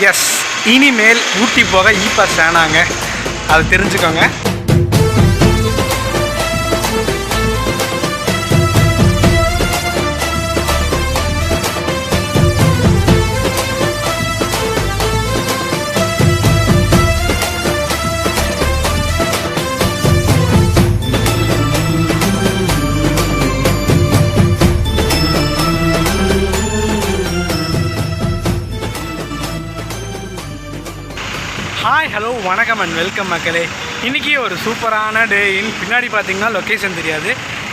S, இனிமேல் ஊட்டி போக pass வேணாங்க, அதை தெரிஞ்சுக்கோங்க. ஹாய், ஹலோ, வணக்கம் அண்ட் வெல்கம் மக்களே. இன்றைக்கி ஒரு சூப்பரான டே. பின்னாடி பார்த்தீங்கன்னா லொக்கேஷன் தெரியாது.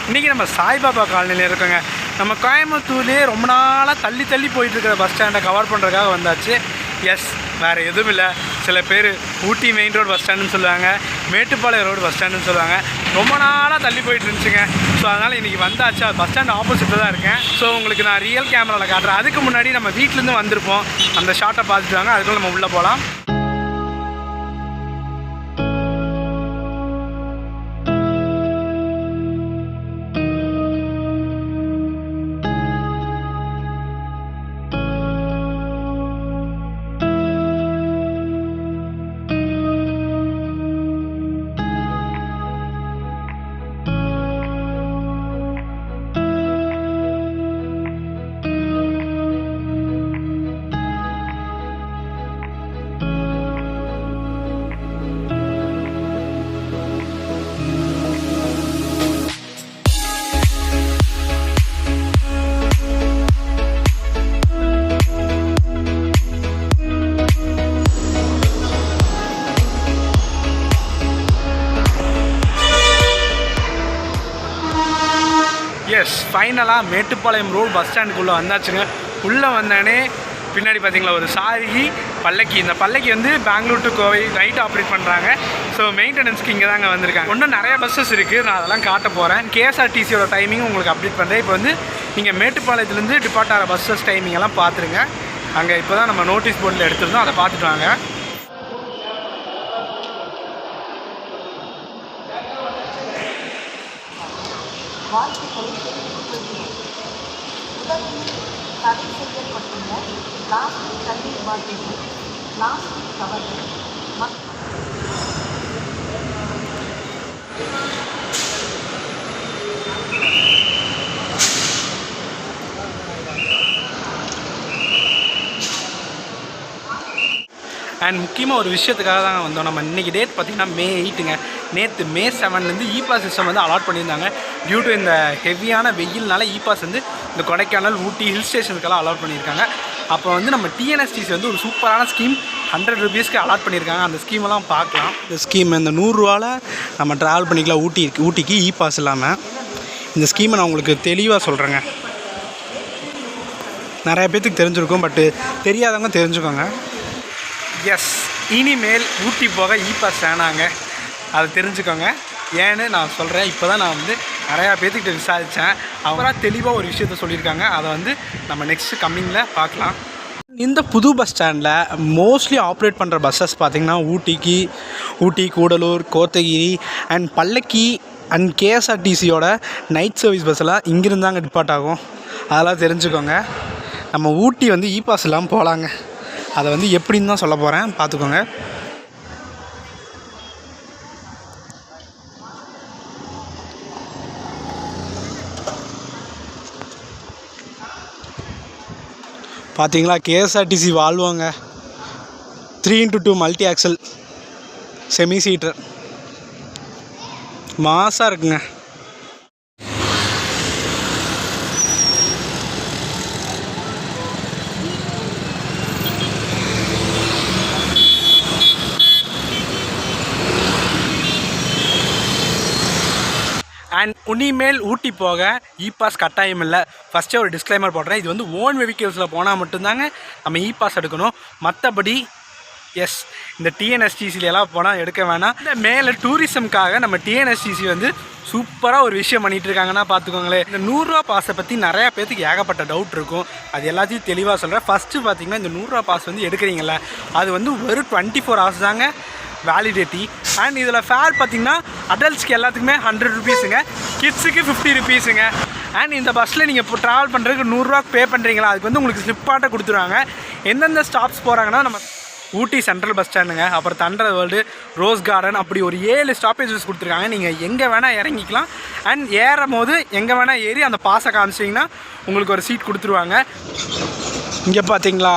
இன்றைக்கி நம்ம சாய்பாபா காலனியில் இருக்கோங்க. நம்ம கோயம்புத்தூர்லேயே ரொம்ப நாளாக தள்ளி போயிட்டுருக்கிற பஸ் ஸ்டாண்டை கவர் பண்ணுறதுக்காக வந்தாச்சு. எஸ், வேறு எதுவும் இல்லை. சில பேர் ஊட்டி மெயின் ரோடு பஸ் ஸ்டாண்டுன்னு சொல்லுவாங்க, மேட்டுப்பாளையம் ரோடு பஸ் ஸ்டாண்டுன்னு சொல்லுவாங்க. ரொம்ப நாளாக தள்ளி போயிட்டு இருந்துச்சுங்க. ஸோ அதனால் இன்றைக்கி வந்தாச்சு. பஸ் ஸ்டாண்ட் ஆப்போசிட்டில் தான் இருக்கேன். ஸோ உங்களுக்கு நான் ரியல் கேமராவில் காட்டுறேன். அதுக்கு முன்னாடி நம்ம வீட்டிலேருந்து வந்திருப்போம். அந்த ஷார்ட்டை பார்த்துட்டு வாங்க, அதுக்குள்ளே நம்ம உள்ளே போகலாம். எஸ், ஃபைனலாக மேட்டுப்பாளையம் ரோடு பஸ் ஸ்டாண்டுக்குள்ளே வந்தாச்சுங்க. உள்ளே வந்தானே பின்னாடி பார்த்தீங்களா ஒரு சாரி பல்லக்கி. இந்த பல்லக்கி வந்து Bangalore to Kovai night operate பண்ணுறாங்க. ஸோ மெயின்டெனன்ஸ்க்கு இங்கே தாங்க வந்திருக்காங்க. இன்னும் நிறைய பஸ்ஸஸ் இருக்குது, நான் அதெல்லாம் காட்ட போகிறேன். கேஎஸ்ஆர்டிசியோட டைமிங் உங்களுக்கு அப்டேட் பண்ணுறேன். இப்போ வந்து நீங்கள் மேட்டுப்பாளையத்துலேருந்து டிபார்ட் ஆகிற பஸ்ஸஸ் டைமிங் எல்லாம் பார்த்துருங்க. அங்கே இப்போ தான் நம்ம நோட்டீஸ் போர்டில் எடுத்துருந்தோம், அதை பார்த்துட்டு வாங்க. தடை செய்யப்பட்டுள்ள பிளாஸ்டிக் தண்ணீர் பாட்டில்கள், பிளாஸ்டிக் கவர்கள் அண்ட் முக்கியமாக ஒரு விஷயத்துக்காக தாங்க வந்தோம். நம்ம இன்றைக்கி டேட் பார்த்திங்கன்னா May 8ங்க. நேற்று May 7லேருந்து பாஸ் சிஸ்டம் வந்து அலாட் பண்ணியிருந்தாங்க. டியூ டு இந்த ஹெவியான வெயில்னால பாஸ் வந்து இந்த கொடைக்கானல், ஊட்டி ஹில் ஸ்டேஷனுக்கெல்லாம் அலாட் பண்ணியிருக்காங்க. அப்போ வந்து நம்ம டிஎன்எஸ்டிசி வந்து ஒரு சூப்பரான ஸ்கீம் 100 ரூபீஸ்க்கு அலாட் பண்ணியிருக்காங்க. அந்த ஸ்கீமெல்லாம் பார்க்கலாம். இந்த ஸ்கீம் இந்த 100 ரூபாவில் நம்ம ட்ராவல் பண்ணிக்கலாம் ஊட்டிக்கு பாஸ் இல்லாமல். இந்த ஸ்கீமை நான் உங்களுக்கு தெளிவாக சொல்கிறேங்க. நிறைய பேர்த்துக்கு தெரிஞ்சிருக்கும், பட்டு தெரியாதவங்க தெரிஞ்சுக்கோங்க. எஸ், இனிமேல் ஊட்டி போக பாஸ் வேணாங்க, அதை தெரிஞ்சுக்கோங்க. ஏன்னு நான் சொல்கிறேன். இப்போ தான் நான் வந்து நிறையா பேர்த்துக்கிட்ட விசாரித்தேன். அவராக தெளிவாக ஒரு விஷயத்த சொல்லியிருக்காங்க. அதை வந்து நம்ம நெக்ஸ்ட்டு கம்மிங்கில் பார்க்கலாம். இந்த புது பஸ் ஸ்டாண்டில் மோஸ்ட்லி ஆப்ரேட் பண்ணுற பஸ்ஸஸ் பார்த்திங்கன்னா ஊட்டி, கூடலூர், கோத்தகிரி அண்ட் பல்லக்கி அண்ட் கேஎஸ்ஆர்டிசியோட நைட் சர்வீஸ் பஸ்ஸெல்லாம் இங்கிருந்து தாங்க டிபார்ட் ஆகும். அதெல்லாம் தெரிஞ்சுக்கோங்க. நம்ம ஊட்டி வந்து பாஸ் இல்லாமல் போகலாங்க. அதை வந்து எப்படின்னு தான் சொல்ல போகிறேன், பார்த்துக்கோங்க. பார்த்தீங்களா, கேஎஸ்ஆர்டிசி வால்வோங்க, 3x2 multi axle semi seater மாசாக இருக்குங்க. அண்ட் இனிமேல் ஊட்டி போக பாஸ் கட்டாயம் இல்லை. ஃபஸ்ட்டே ஒரு டிஸ்க்ளைமர் போடுறேன். இது வந்து ஓன் வெஹிக்கிள்ஸில் போனால் மட்டும்தாங்க நம்ம பாஸ் எடுக்கணும். மற்றபடி எஸ், இந்த டிஎன்எஸ்டிசிலாம் போனால் எடுக்க வேணாம். இந்த மேலே டூரிசம்காக நம்ம டிஎன்எஸ்டிசி வந்து சூப்பராக ஒரு விஷயம் பண்ணிகிட்டு இருக்காங்கன்னா பார்த்துக்கோங்களேன். இந்த 100 ரூபா பாஸை பற்றி நிறையா பேருக்கு ஏகப்பட்ட டவுட் இருக்கும். அது எல்லாத்தையும் தெளிவாக சொல்கிறேன். ஃபஸ்ட்டு பார்த்திங்கன்னா இந்த 100 ரூபா பாஸ் வந்து எடுக்கிறீங்கள, அது வந்து வெறும் 24 ஹவர்ஸ் தாங்க வேலிடிட்டி. அண்ட் இதில் ஃபேர் பார்த்திங்கன்னா அடல்ட்ஸ்க்கு எல்லாத்துக்குமே 100 ரூபீஸுங்க, கிட்ஸுக்கு 50 ரூபீஸுங்க. அண்ட் இந்த பஸ்ஸில் நீங்கள் இப்போ ட்ராவல் பண்ணுறதுக்கு 100 ரூபா பே பண்ணுறீங்களா, அதுக்கு வந்து உங்களுக்கு ஸ்லிப்பாட்டை கொடுத்துருவாங்க. எந்தெந்த ஸ்டாப்ஸ் போகிறாங்கன்னா நம்ம ஊட்டி சென்ட்ரல் பஸ் ஸ்டாண்டுங்க, அப்புறம் தண்டர் வேர்ல்டு, ரோஸ் கார்டன், அப்படி ஒரு 7 ஸ்டாப்பேஜஸ் கொடுத்துருக்காங்க. நீங்கள் எங்கே வேணால் இறங்கிக்கலாம். அண்ட் ஏறும் போது எங்கே வேணால் ஏறி அந்த பாஸை காமிச்சிங்கன்னா உங்களுக்கு ஒரு சீட் கொடுத்துருவாங்க. இங்கே பார்த்தீங்களா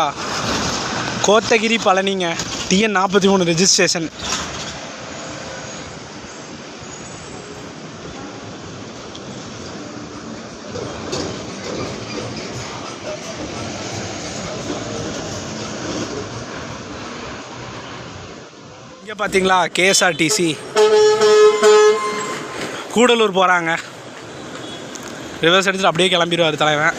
கோத்தகிரி பழனிங்க, TN 43 ரெஜிஸ்ட்ரேஷன். இங்கே பார்த்தீங்களா KSRTC கூடலூர் போகிறாங்க. ரிவர்ஸ் எடுத்துகிட்டு அப்படியே கிளம்பிடுவார் தலைவன்.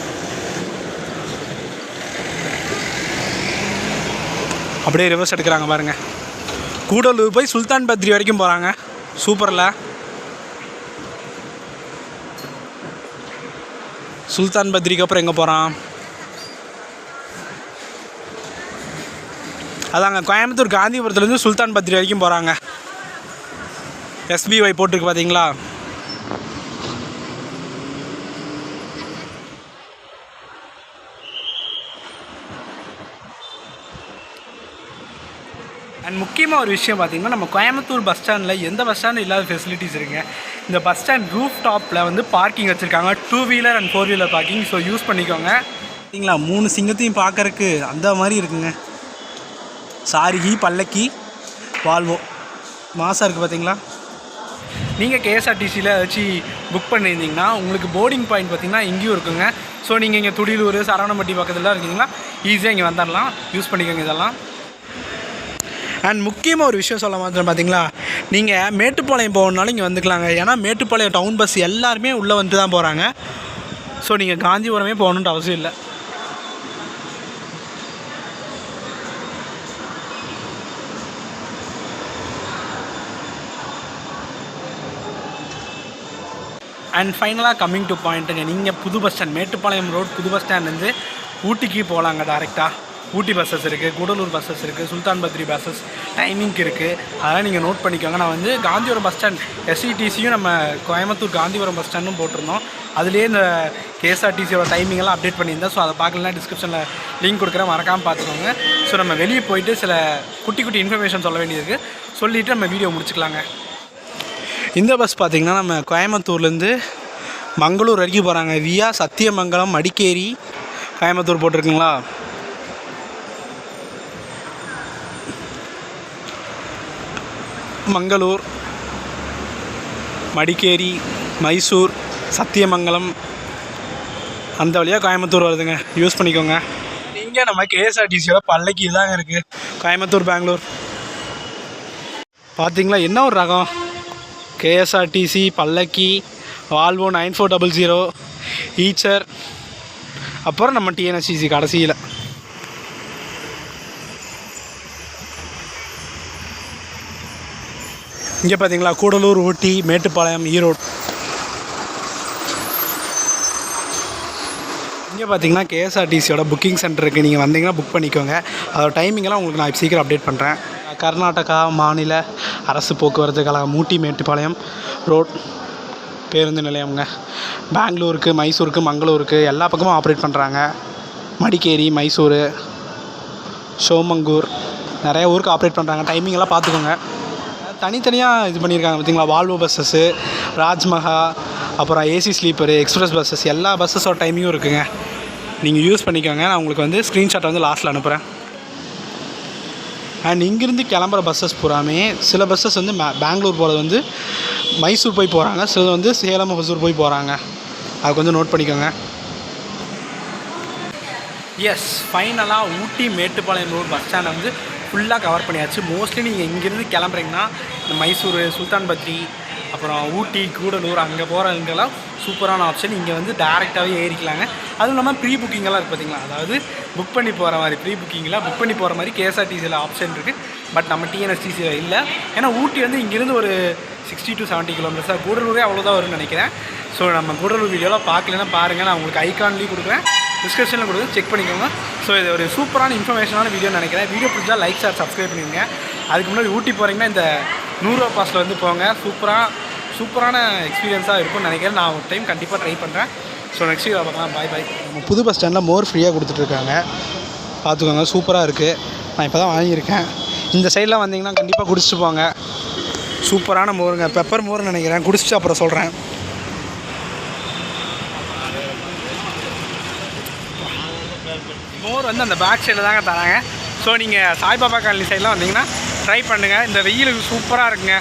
அப்படியே ரிவர்ஸ் எடுக்கிறாங்க பாருங்கள். கூடலூர் போய் சுல்தான் பத்ரி வரைக்கும் போகிறாங்க. சூப்பரில் சுல்தான் பத்ரிக்கு அப்புறம் எங்கே போகிறான், அதாங்க கோயம்புத்தூர் காந்திபுரத்துலேருந்து சுல்தான் பத்ரி வரைக்கும் போகிறாங்க. SBY போட்டிருக்கு பார்த்தீங்களா. அண்ட் முக்கியமாக ஒரு விஷயம் பார்த்திங்கன்னா, நம்ம கோயம்புத்தூர் பஸ் ஸ்டாண்டில் எந்த பஸ் ஸ்டாண்டும் இல்லாத ஃபெசிலிட்டிஸ் இருக்குங்க. இந்த பஸ் ஸ்டாண்ட் ரூஃப் டாப்பில் வந்து பார்க்கிங் வச்சுருக்காங்க, 2 wheeler and 4 wheeler parking. So use பண்ணிக்கோங்க. பார்த்தீங்களா 3 சிங்கத்தையும் பார்க்குறக்கு அந்த மாதிரி இருக்குங்க. சாரிகி, பல்லக்கி, வால்வோ மாசாக இருக்குது பார்த்தீங்களா. நீங்கள் KSRTCயில் ஏதாச்சும் புக் பண்ணியிருந்தீங்கன்னா உங்களுக்கு போர்டிங் பாயிண்ட் பார்த்திங்கன்னா இங்கேயும் இருக்குங்க. ஸோ நீங்கள் இங்கே துடிலூர், சரவணம்பட்டி பக்கத்தில் இருக்கீங்களா, ஈஸியாக இங்கே வந்துடலாம். யூஸ் பண்ணிக்கோங்க இதெல்லாம். அண்ட் முக்கியமாக ஒரு விஷயம் சொல்ல மாட்டேன் பார்த்தீங்களா, நீங்கள் மேட்டுப்பாளையம் போகணுன்னாலும் இங்கே வந்துக்கலாங்க. ஏன்னா மேட்டுப்பாளையம் டவுன் பஸ் எல்லாருமே உள்ளே வந்து தான் போகிறாங்க. ஸோ நீங்கள் காந்திபுரமே போகணுன்ட்டு அவசியம் இல்லை. அண்ட் ஃபைனலாக கம்மிங் டு பாயிண்ட்டுங்க, நீங்கள் புது பஸ் ஸ்டாண்ட் மேட்டுப்பாளையம் ரோட் புது பஸ் ஸ்டாண்ட்லேருந்து ஊட்டிக்கு போகலாங்க டேரெக்டாக. ஊட்டி பஸ்ஸஸ் இருக்குது, கூடலூர் பஸ்ஸஸ் இருக்குது, சுல்தான் பத்ரி பஸ்ஸஸ் டைமிங்க்கு இருக்குது. அதெல்லாம் நீங்கள் நோட் பண்ணிக்கோங்க. நான் வந்து காந்திபுரம் பஸ் ஸ்டாண்ட் SETCயும் நம்ம கோயம்புத்தூர் காந்திபுரம் பஸ் ஸ்டாண்டும் போட்டிருந்தோம். அதுலேயே இந்த KSRTCயோட டைமிங்கெல்லாம் அப்டேட் பண்ணியிருந்தேன். ஸோ அதை பார்க்கலன்னா டிஸ்கிரிப்ஷனில் லிங்க் கொடுக்குறேன், மறக்காமல் பார்த்துக்கோங்க. ஸோ நம்ம வெளியே போயிட்டு சில குட்டி குட்டி இன்ஃபர்மேஷன் சொல்ல வேண்டியது சொல்லிவிட்டு நம்ம வீடியோ முடிச்சுக்கலாங்க. இந்த பஸ் பார்த்திங்கன்னா நம்ம கோயம்புத்தூர்லேருந்து மங்களூர் வரைக்கும் போகிறாங்க. வியா சத்தியமங்கலம், மடிக்கேரி, கோயம்புத்தூர் போட்டிருக்குங்களா. மங்களூர், மடிக்கேரி, மைசூர், சத்தியமங்கலம், அந்த வழியாக கோயம்புத்தூர் வருதுங்க. யூஸ் பண்ணிக்கோங்க. இங்கே நம்ம KSRTCயோட பல்லக்கி தாங்க இருக்குது. கோயம்புத்தூர் பெங்களூர் பார்த்திங்களா என்ன ஒரு ரகம். KSRTC பல்லக்கி, வால்வோ 9400, ஈச்சர், அப்புறம் நம்ம TNSTC கடைசியில். இங்கே பார்த்தீங்களா கூடலூர், ஊட்டி, மேட்டுப்பாளையம், ஈரோடு. இங்கே பார்த்தீங்கன்னா KSRTCயோட புக்கிங் சென்டர் இருக்குது. நீங்கள் வந்தீங்கன்னா புக் பண்ணிக்கோங்க. அதோட டைமிங்கெல்லாம் உங்களுக்கு நான் சீக்கிரம் அப்டேட் பண்ணுறேன். கர்நாடகா மாநில அரசு போக்குவரத்து கழகம் ஊட்டி மேட்டுப்பாளையம் ரோட் பேருந்து நிலையம்ங்க. பெங்களூருக்கு, மைசூருக்கு, மங்களூருக்கு எல்லா பக்கமும் ஆப்ரேட் பண்ணுறாங்க. மடிக்கேரி, மைசூர், சோமங்கூர் நிறைய ஊருக்கு ஆப்ரேட் பண்ணுறாங்க. டைமிங்கெல்லாம் பார்த்துக்கோங்க. தனித்தனியாக இது பண்ணியிருக்காங்க பார்த்தீங்களா. வால்வோ பஸ்ஸஸ்ஸு, ராஜ்மஹா, அப்புறம் AC ஸ்லீப்பரு, எக்ஸ்பிரஸ் பஸ்ஸஸ் எல்லா பஸ்ஸஸோட டைமிங்கும் இருக்குங்க. நீங்கள் யூஸ் பண்ணிக்கோங்க. நான் உங்களுக்கு வந்து ஸ்க்ரீன்ஷாட்டை வந்து லாஸ்ட்டில் அனுப்புகிறேன். அண்ட் இங்கேருந்து கிளம்புற பஸ்ஸஸ் பூராமே சில பஸ்ஸஸ் வந்து பெங்களூர் போகிறது வந்து மைசூர் போய் போகிறாங்க, சிலது வந்து சேலம், ஹொசூர் போய் போகிறாங்க. அதுக்கு வந்து நோட் பண்ணிக்கோங்க. எஸ், ஃபைனலாக ஊட்டி மேட்டுப்பாளையம் ரோடு பஸ் ஸ்டாண்டை வந்து ஃபுல்லாக கவர் பண்ணியாச்சு. மோஸ்ட்லி நீங்கள் இங்கேருந்து கிளம்புறீங்கன்னா இந்த மைசூர், சுல்தான் பத்ரி, அப்புறம் ஊட்டி, கூடலூர் அங்கே போகிறவங்கெல்லாம் சூப்பரான ஆப்ஷன். இங்கே வந்து டேரெக்டாகவே ஏறிக்கலாங்க. அதுவும் இல்லாமல் ப்ரீ புக்கிங்கெல்லாம் இருக்குது பார்த்தீங்களா. அதாவது புக் பண்ணி போகிற மாதிரி ப்ரீ புக்கிங்கில் புக் பண்ணி போகிற மாதிரி KSRTCயில் ஆப்ஷன் இருக்குது. பட் நம்ம TNSTCயில் இல்லை. ஏன்னா ஊட்டி வந்து இங்கேருந்து ஒரு 60 to 70 கிலோமீட்டர்ஸாக, கூடலூரே அவ்வளோதான் வரும்னு நினைக்கிறேன். ஸோ நம்ம கூடலூர் வீடியோலாம் பார்க்கலன்னா பாருங்கள். நான் உங்களுக்கு ஐகான்லேயும் கொடுக்குறேன், டிஸ்கிரிப்ஷனில் கொடுத்து செக் பண்ணிக்கோங்க. ஸோ இது ஒரு சூப்பரான இன்ஃபர்மேஷனான வீடியோன்னு நினைக்கிறேன். வீடியோ பிடிச்சா லைக், ஷேர், சப்ஸ்கிரைப் பண்ணிடுங்க. அதுக்கு முன்னாடி ஊட்டி போகிறீங்கன்னா இந்த 100 ரூபா பாஸில் வந்து போங்க. சூப்பரான எக்ஸ்பீரியன்ஸாக இருக்கும்னு நினைக்கிறேன். நான் ஒரு டைம் கண்டிப்பாக ட்ரை பண்ணுறேன். ஸோ நெக்ஸ்ட் வீடியோ பார்க்கலாம். பாய் பாய். நம்ம புது பஸ் ஸ்டாண்டில் மோர் ஃப்ரீயாக கொடுத்துட்ருக்காங்க, பார்த்துக்கோங்க. சூப்பராக இருக்குது. நான் இப்போ தான் வாங்கியிருக்கேன். இந்த சைடெலாம் வந்தீங்கன்னா கண்டிப்பாக குடிச்சிட்டு போங்க. சூப்பரான மோருங்க, பெப்பர் மோர்னு நினைக்கிறேன். குடிச்சிட்டு அப்புறம் சொல்கிறேன். மோர் வந்து அந்த பேக் சைடில் தாங்க தராங்க. ஸோ நீங்கள் சாய்பாபா காலனி சைடெலாம் வந்தீங்கன்னா ட்ரை பண்ணுங்கள். இந்த வெயிலுக்கு சூப்பராக இருக்குங்க.